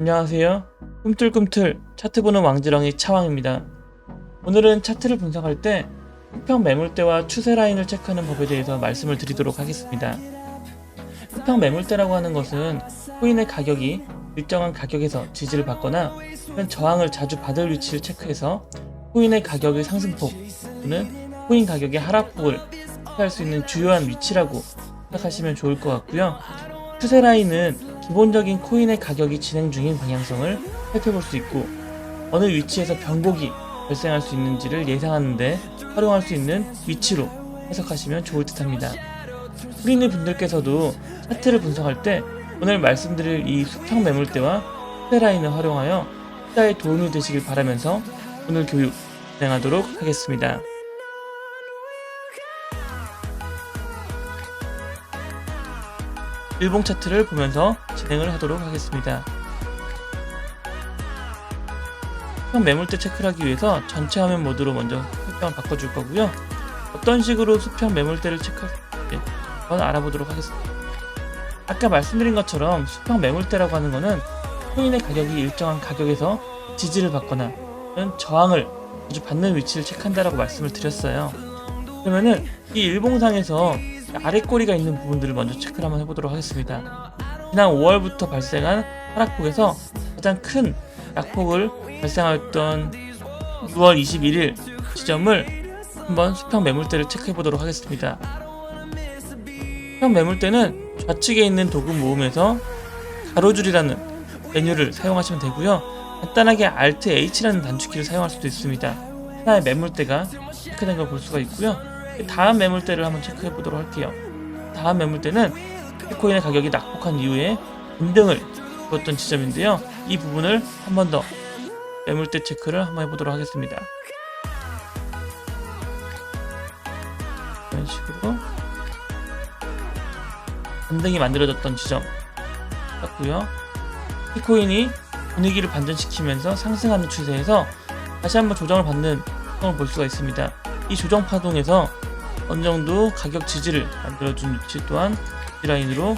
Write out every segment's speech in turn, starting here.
안녕하세요. 꿈틀꿈틀 차트 보는 왕지렁이 차왕입니다. 오늘은 차트를 분석할 때 수평 매물대와 추세 라인을 체크하는 법에 대해서 말씀을 드리도록 하겠습니다. 수평 매물대라고 하는 것은 코인의 가격이 일정한 가격에서 지지를 받거나 저항을 자주 받을 위치를 체크해서 코인의 가격의 상승폭 또는 코인 가격의 하락폭을 체크할 수 있는 주요한 위치라고 생각하시면 좋을 것 같고요. 추세 라인은 기본적인 코인의 가격이 진행 중인 방향성을 살펴볼 수 있고 어느 위치에서 변곡이 발생할 수 있는지를 예상하는데 활용할 수 있는 위치로 해석하시면 좋을 듯 합니다. 우리네 분들께서도 차트를 분석할 때 오늘 말씀드릴 이 수평 매물대와 추세 라인을 활용하여 투자에 도움이 되시길 바라면서 오늘 교육 진행하도록 하겠습니다. 일봉 차트를 보면서 진행을 하도록 하겠습니다. 수평 매물대 체크를 하기 위해서 전체 화면 모드로 먼저 설정을 바꿔줄 거고요. 어떤 식으로 수평 매물대를 체크할 수 있는지 한번 알아보도록 하겠습니다. 아까 말씀드린 것처럼 수평 매물대라고 하는 것은 코인의 가격이 일정한 가격에서 지지를 받거나 저항을 자주 받는 위치를 체크한다라고 말씀을 드렸어요. 그러면은 이 일봉상에서 아래 꼬리가 있는 부분들을 먼저 체크를 한번 해보도록 하겠습니다. 지난 5월부터 발생한 하락폭에서 가장 큰 약폭을 발생하였던 6월 21일 지점을 한번 수평 매물대를 체크해 보도록 하겠습니다. 수평 매물대는 좌측에 있는 도금 모음에서 가로줄이라는 메뉴를 사용하시면 되고요. 간단하게 Alt H라는 단축키를 사용할 수도 있습니다. 하나의 매물대가 체크된 걸 볼 수가 있고요. 다음 매물대를 한번 체크해 보도록 할게요. 다음 매물대는 비트코인의 가격이 낙폭한 이후에 반등을 보였던 지점인데요. 이 부분을 한 번 더 매물대 체크를 한번 해보도록 하겠습니다. 이런 식으로 반등이 만들어졌던 지점 같고요. 비트코인이 분위기를 반전시키면서 상승하는 추세에서 다시 한번 조정을 받는 걸 볼 수가 있습니다. 이 조정 파동에서 어느 정도 가격 지지를 만들어준 위치 또한 D라인으로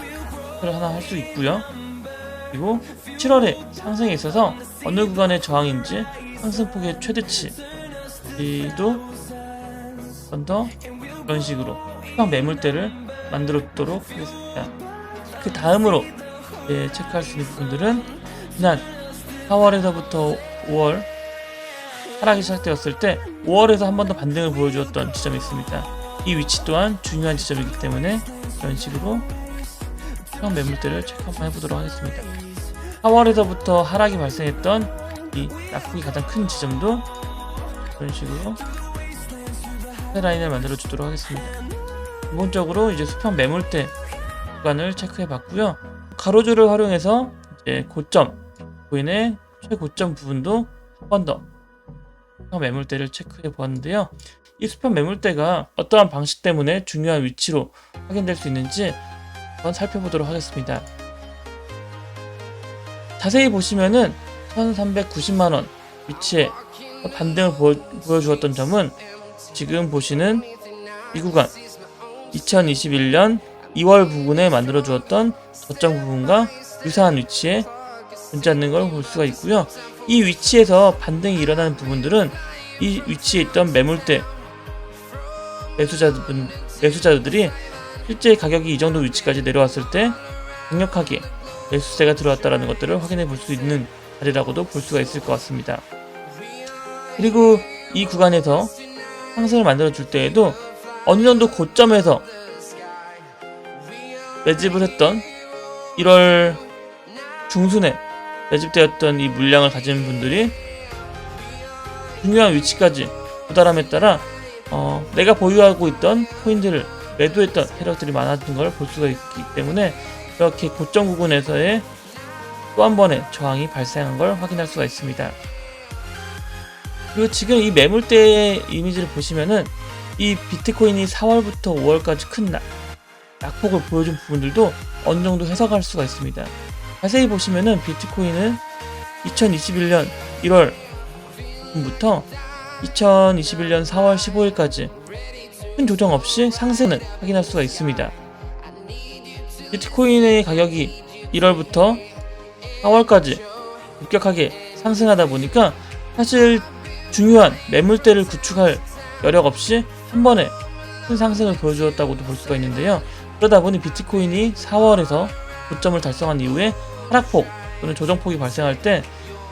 체크를 하나 할 수 있고요. 그리고 7월에 상승에 있어서 어느 구간의 저항인지 상승폭의 최대치도 한 번 더 이런 식으로 수평 매물대를 만들었도록 하겠습니다. 그 다음으로 체크할 수 있는 부분들은 지난 4월에서부터 5월 하락이 시작되었을 때 5월에서 한 번 더 반등을 보여주었던 지점이 있습니다. 이 위치 또한 중요한 지점이기 때문에 이런 식으로 수평 매물대를 체크 한번 해보도록 하겠습니다. 4월에서부터 하락이 발생했던 이 낙폭이 가장 큰 지점도 이런 식으로 라인을 만들어 주도록 하겠습니다. 기본적으로 이제 수평 매물대 구간을 체크해 봤고요. 가로줄을 활용해서 이제 고점, 코인의 최고점 부분도 한 번 더 수평 매물대를 체크해 보았는데요. 이 수평 매물대가 어떠한 방식 때문에 중요한 위치로 확인될 수 있는지 한번 살펴보도록 하겠습니다. 자세히 보시면은 1390만원 위치에 반등을 보여주었던 점은 지금 보시는 이 구간 2021년 2월 부근에 만들어 주었던 저점 부분과 유사한 위치에 존재하는 걸 볼 수가 있고요. 이 위치에서 반등이 일어나는 부분들은 이 위치에 있던 매물대 매수자들이 실제 가격이 이 정도 위치까지 내려왔을 때 강력하게 매수세가 들어왔다는 것들을 확인해 볼 수 있는 자리라고도 볼 수가 있을 것 같습니다. 그리고 이 구간에서 상승을 만들어 줄 때에도 어느 정도 고점에서 매집을 했던 1월 중순에 매집되었던 이 물량을 가진 분들이 중요한 위치까지 도달함에 따라 내가 보유하고 있던 코인들을 매도했던 세력들이 많았던 걸 볼 수가 있기 때문에 이렇게 고점 부근에서의 또 한 번의 저항이 발생한 걸 확인할 수가 있습니다. 그리고 지금 이 매물대의 이미지를 보시면은 이 비트코인이 4월부터 5월까지 큰 낙폭을 보여준 부분들도 어느 정도 해석할 수가 있습니다. 자세히 보시면은 비트코인은 2021년 1월부터 2021년 4월 15일까지 큰 조정 없이 상승을 확인할 수가 있습니다. 비트코인의 가격이 1월부터 4월까지 급격하게 상승하다 보니까 사실 중요한 매물대를 구축할 여력 없이 한 번에 큰 상승을 보여주었다고도 볼 수가 있는데요. 그러다 보니 비트코인이 4월에서 고점을 달성한 이후에 하락폭 또는 조정폭이 발생할 때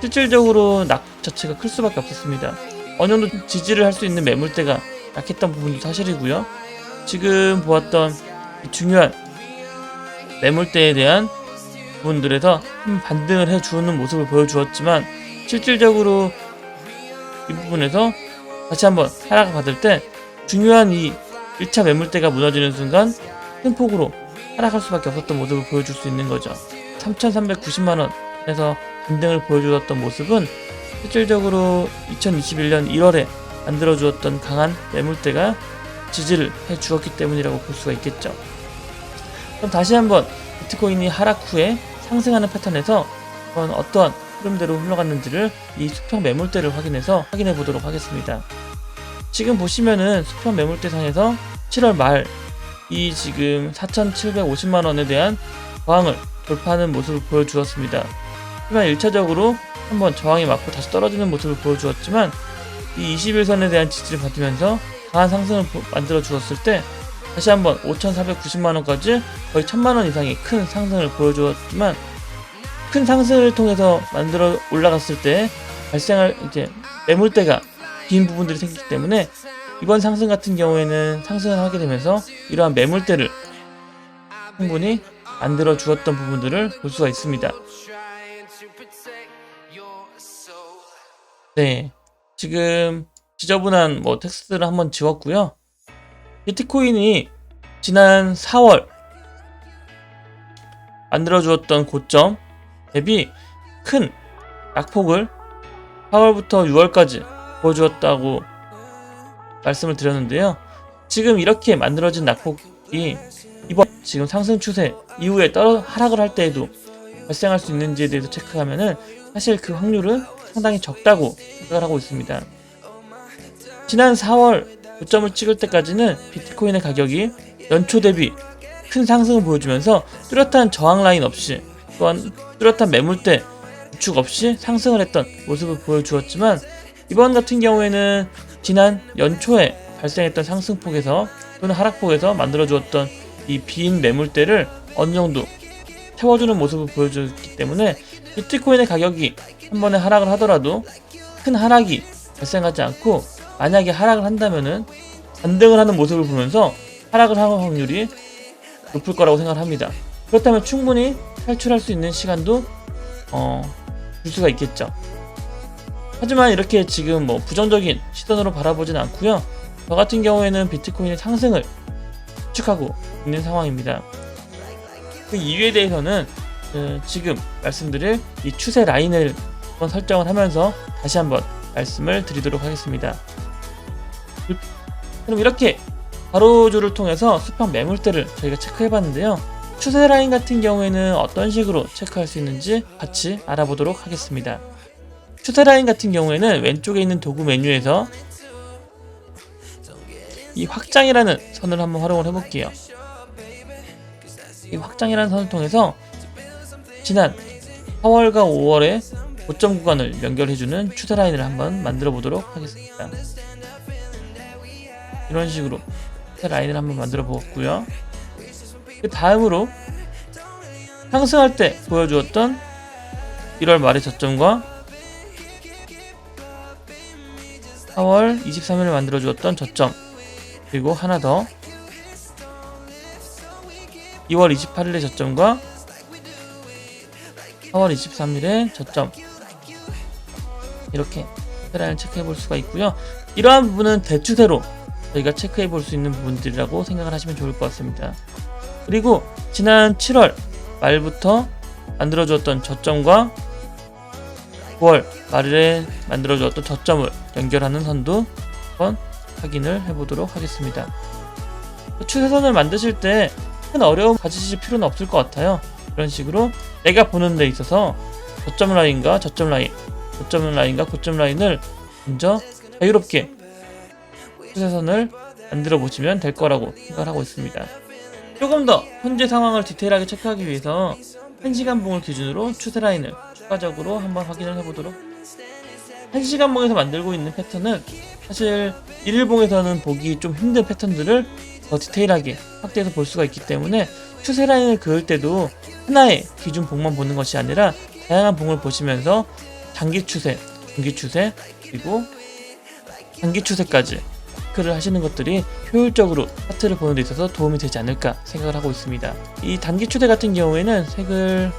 실질적으로 낙폭 자체가 클 수밖에 없었습니다. 어느 정도 지지를 할 수 있는 매물대가 약했던 부분도 사실이고요. 지금 보았던 중요한 매물대에 대한 부분들에서 반등을 해주는 모습을 보여주었지만 실질적으로 이 부분에서 다시 한번 하락을 받을 때 중요한 이 1차 매물대가 무너지는 순간 큰 폭으로 하락할 수밖에 없었던 모습을 보여줄 수 있는 거죠. 3,390만원에서 반등을 보여주었던 모습은 실질적으로 2021년 1월에 만들어주었던 강한 매물대가 지지를 해주었기 때문이라고 볼 수가 있겠죠. 그럼 다시 한번 비트코인이 하락 후에 상승하는 패턴에서 어떠한 흐름대로 흘러갔는지를 이 수평 매물대를 확인해 보도록 하겠습니다. 지금 보시면은 수평 매물대 상에서 7월 말 이 지금 4,750만원에 대한 저항을 돌파하는 모습을 보여주었습니다. 하지만 1차적으로 한번 저항이 맞고 다시 떨어지는 모습을 보여주었지만 이 21선에 대한 지지를 받으면서 강한 상승을 만들어 주었을 때 다시 한번 5,490만원까지 거의 1,000만원 이상의 큰 상승을 보여주었지만 큰 상승을 통해서 만들어 올라갔을 때 발생할 이제 매물대가 긴 부분들이 생기기 때문에 이번 상승 같은 경우에는 상승을 하게 되면서 이러한 매물대를 충분히 만들어 주었던 부분들을 볼 수가 있습니다. 네, 지금 지저분한 텍스트를 한번 지웠고요. 비트코인이 지난 4월 만들어 주었던 고점 대비 큰 낙폭을 4월부터 6월까지 보여주었다고 말씀을 드렸는데요. 지금 이렇게 만들어진 낙폭이 이번 지금 상승 추세 이후에 하락을 할 때에도 발생할 수 있는지에 대해서 체크하면은 사실 그 확률은 상당히 적다고 생각을 하고 있습니다. 지난 4월 고점을 찍을 때까지는 비트코인의 가격이 연초 대비 큰 상승을 보여주면서 뚜렷한 저항 라인 없이 또한 뚜렷한 매물대 구축 없이 상승을 했던 모습을 보여주었지만 이번 같은 경우에는 지난 연초에 발생했던 상승폭에서 또는 하락폭에서 만들어주었던 이 빈 매물대를 어느 정도 채워주는 모습을 보여줬기 때문에 비트코인의 가격이 한 번에 하락을 하더라도 큰 하락이 발생하지 않고 만약에 하락을 한다면은 반등을 하는 모습을 보면서 하락을 하는 확률이 높을 거라고 생각을 합니다. 그렇다면 충분히 탈출할 수 있는 시간도 줄 수가 있겠죠. 하지만 이렇게 지금 부정적인 시선으로 바라보진 않고요. 저 같은 경우에는 비트코인의 상승을 추측하고 있는 상황입니다. 그 이유에 대해서는 지금 말씀드릴 이 추세 라인을 한번 설정을 하면서 다시 한번 말씀을 드리도록 하겠습니다. 그럼 이렇게 가로줄을 통해서 수평 매물대를 저희가 체크해 봤는데요. 추세 라인 같은 경우에는 어떤 식으로 체크할 수 있는지 같이 알아보도록 하겠습니다. 추세 라인 같은 경우에는 왼쪽에 있는 도구 메뉴에서 이 확장이라는 선을 한번 활용을 해볼게요. 이 확장이라는 선을 통해서 지난 4월과 5월의 고점 구간을 연결해주는 추세 라인을 한번 만들어 보도록 하겠습니다. 이런 식으로 추세 라인을 한번 만들어 보았고요. 그 다음으로 상승할 때 보여주었던 1월 말의 저점과 4월 23일에 만들어 주었던 저점, 그리고 하나 더 2월 28일의 저점과 4월 23일의 저점, 이렇게 라인을 체크해 볼 수가 있고요. 이러한 부분은 대추세로 저희가 체크해 볼 수 있는 부분들이라고 생각을 하시면 좋을 것 같습니다. 그리고 지난 7월 말부터 만들어 주었던 저점과 9월 말에 만들어 주었던 저점을 연결하는 선도 한번 확인을 해보도록 하겠습니다. 추세선을 만드실 때 큰 어려움 가지실 필요는 없을 것 같아요. 이런 식으로 내가 보는 데 있어서 저점 라인과 저점 라인, 고점 라인과 고점 라인을 먼저 자유롭게 추세선을 만들어 보시면 될 거라고 생각하고 있습니다. 조금 더 현재 상황을 디테일하게 체크하기 위해서 1시간 봉을 기준으로 추세 라인을 추가적으로 한번 확인을 해보도록. 1시간봉에서 만들고 있는 패턴은 사실 1일봉에서는 보기 좀 힘든 패턴들을 더 디테일하게 확대해서 볼 수가 있기 때문에 추세 라인을 그을 때도 하나의 기준 봉만 보는 것이 아니라 다양한 봉을 보시면서 단기 추세, 중기 추세, 그리고 단기 추세까지 체크를 하시는 것들이 효율적으로 차트를 보는 데 있어서 도움이 되지 않을까 생각을 하고 있습니다. 이 단기 추세 같은 경우에는 색을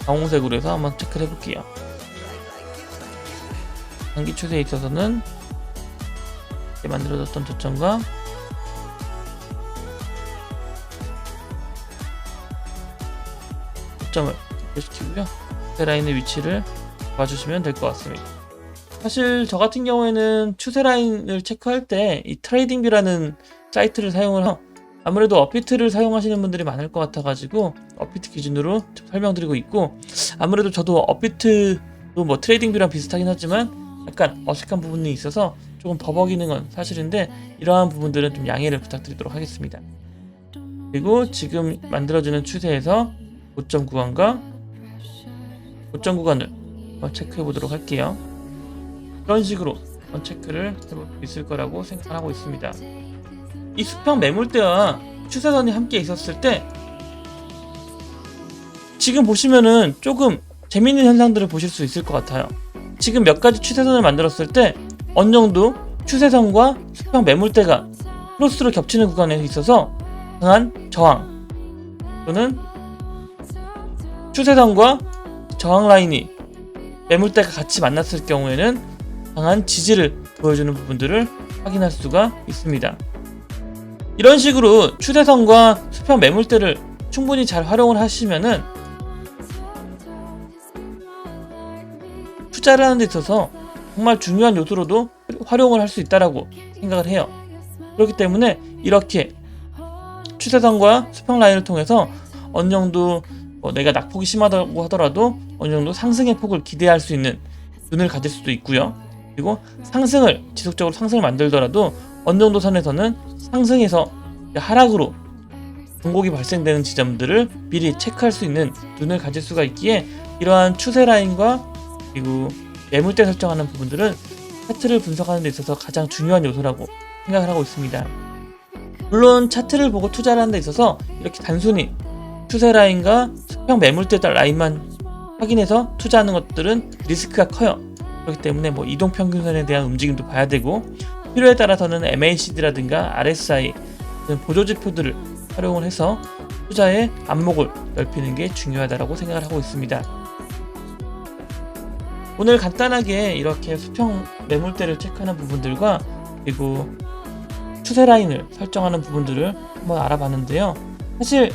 강홍색으로 해서 한번 체크를 해볼게요. 단기 추세에 있어서는 이렇게 만들어졌던 저점과 저점을 연결시키고요. 추세 라인의 위치를 봐주시면 될 것 같습니다. 사실 저 같은 경우에는 추세 라인을 체크할 때 이 트레이딩뷰라는 사이트를 사용을 하고 아무래도 업비트를 사용하시는 분들이 많을 것 같아가지고 업비트 기준으로 설명드리고 있고, 아무래도 저도 업비트도 뭐 트레이딩뷰랑 비슷하긴 하지만 약간 어색한 부분이 있어서 조금 버벅이는 건 사실인데 이러한 부분들은 좀 양해를 부탁드리도록 하겠습니다. 그리고 지금 만들어지는 추세에서 고점 구간과 고점 구간을 체크해 보도록 할게요. 이런 식으로 체크를 해볼 수 있을 거라고 생각하고 있습니다. 이 수평 매물대와 추세선이 함께 있었을 때 지금 보시면은 조금 재밌는 현상들을 보실 수 있을 것 같아요. 지금 몇 가지 추세선을 만들었을 때 어느 정도 추세선과 수평 매물대가 크로스로 겹치는 구간에 있어서 강한 저항 또는 추세선과 저항 라인이 매물대가 같이 만났을 경우에는 강한 지지를 보여주는 부분들을 확인할 수가 있습니다. 이런 식으로 추세선과 수평 매물대를 충분히 잘 활용을 하시면은 투자를 하는 데 있어서 정말 중요한 요소로도 활용을 할 수 있다라고 생각을 해요. 그렇기 때문에 이렇게 추세선과 수평 라인을 통해서 어느 정도 내가 낙폭이 심하다고 하더라도 어느 정도 상승의 폭을 기대할 수 있는 눈을 가질 수도 있고요. 그리고 지속적으로 상승을 만들더라도 어느 정도 선에서는 상승에서 하락으로 공곡이 발생되는 지점들을 미리 체크할 수 있는 눈을 가질 수가 있기에 이러한 추세 라인과 그리고 매물대 설정하는 부분들은 차트를 분석하는 데 있어서 가장 중요한 요소라고 생각을 하고 있습니다. 물론 차트를 보고 투자를 하는 데 있어서 이렇게 단순히 추세 라인과 수평 매물대 라인만 확인해서 투자하는 것들은 리스크가 커요. 그렇기 때문에 이동평균선에 대한 움직임도 봐야 되고 필요에 따라서는 MACD라든가 RSI 등 보조지표들을 활용을 해서 투자의 안목을 넓히는 게 중요하다고 생각을 하고 있습니다. 오늘 간단하게 이렇게 수평 매물대를 체크하는 부분들과 그리고 추세 라인을 설정하는 부분들을 한번 알아봤는데요. 사실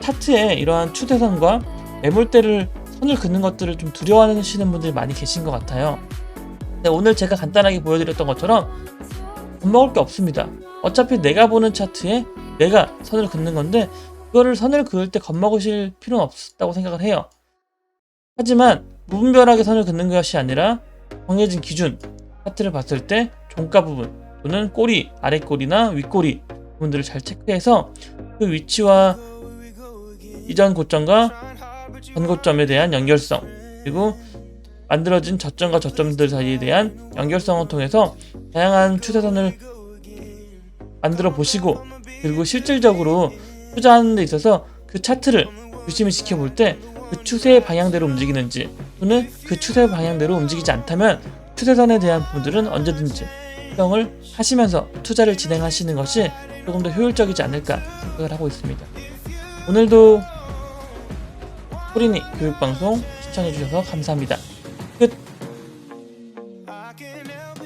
차트에 이러한 추세선과 매물대를 선을 긋는 것들을 좀 두려워하시는 분들이 많이 계신 것 같아요. 근데 오늘 제가 간단하게 보여드렸던 것처럼 겁먹을 게 없습니다. 어차피 내가 보는 차트에 내가 선을 긋는 건데 그거를 선을 그을 때 겁먹으실 필요는 없다고 생각을 해요. 하지만 무분별하게 선을 긋는 것이 아니라 정해진 기준 차트를 봤을 때 종가 부분 또는 꼬리, 아래 꼬리나 윗꼬리 부분들을 잘 체크해서 그 위치와 이전 고점과 전 고점에 대한 연결성 그리고 만들어진 저점과 저점들 사이에 대한 연결성을 통해서 다양한 추세선을 만들어 보시고 그리고 실질적으로 투자하는 데 있어서 그 차트를 유심히 지켜볼 때 그 추세의 방향대로 움직이는지 또는 그 추세 방향대로 움직이지 않다면 추세선에 대한 부분들은 언제든지 수정을 하시면서 투자를 진행하시는 것이 조금 더 효율적이지 않을까 생각을 하고 있습니다. 오늘도 소리니 교육방송 시청해주셔서 감사합니다. 끝.